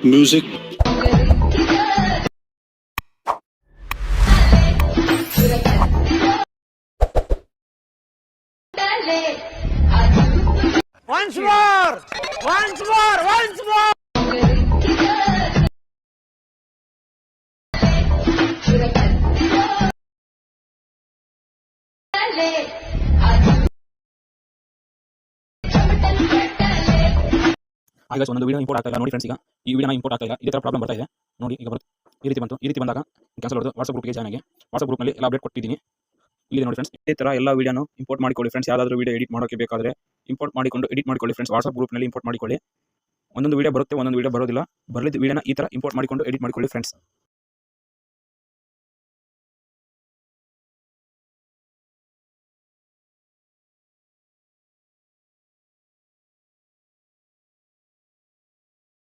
Music. Once more! Once more! Once more! ಈಗ ಒಂದೊಂದು video import ಆಗ್ತಾ ಇಲ್ಲ ನೋಡಿ ಫ್ರೆಂಡ್ಸ್. ಈಗ ಈ ವಿಡಿಯೋನ ಇಂಪೋರ್ಟ್ ಆಗ್ತಾ ಇಲ್ಲ, ಇದೇ ಥರ ಪ್ರಾಬ್ಲಮ್ ಬರ್ತಾ ಇದೆ ನೋಡಿ. ಈಗ ಬರುತ್ತೆ ಈ ರೀತಿ ಬಂತು. ಈ ರೀತಿ ಬಂದಾಗ ಕ್ಯಾನ್ಸಲ್ ಹೊಡೆದು ವಾಟ್ಸಪ್ ಗ್ರೂಪ್ಗೆ ಜಾಯ್ನ್ ಆಗಿ ವಾಟ್ಸಪ್ ಗ್ರೂಪ್ನಲ್ಲಿ ಎಲ್ಲ ಅಪ್ಡೇಟ್ ಕೊಟ್ಟಿದ್ದೀನಿ. ಇಲ್ಲಿ ನೋಡಿ ಫ್ರೆಂಡ್ಸ್, ಇದೇ ಥರ ಎಲ್ಲ ವಿಡಿಯೋನು ಇಂಪೋರ್ಟ್ ಮಾಡಿಕೊಳ್ಳಿ ಫ್ರೆಂಡ್ಸ್. ಯಾವುದಾದ್ರೂ ವಿಡಿಯೋ ಎಡಿಟ್ ಮಾಡೋಕ್ಕೆ ಬೇಕಾದರೆ ಇಂಪೋರ್ಟ್ ಮಾಡಿಕೊಂಡು ಎಡಿಟ್ ಮಾಡಿಕೊಳ್ಳಿ ಫ್ರೆಂಡ್ಸ್. ವಾಟ್ಸಪ್ ಗ್ರೂಪ್ನಲ್ಲಿ ಇಂಪೋರ್ಟ್ ಮಾಡಿಕೊಳ್ಳಿ. ಒಂದೊಂದು ವಿಡಿಯೋ ಬರುತ್ತೆ, ಒಂದೊಂದು ವಿಡಿಯೋ ಬರೋದಿಲ್ಲ. ಬರಲಿದ್ದು ವಿಡಿಯೋನ ಈ ಥರ ಇಂಪೋರ್ಟ್ ಮಾಡಿಕೊಂಡು ಎಡಿಟ್ ಮಾಡಿಕೊಳ್ಳಿ ಫ್ರೆಂಡ್ಸ್.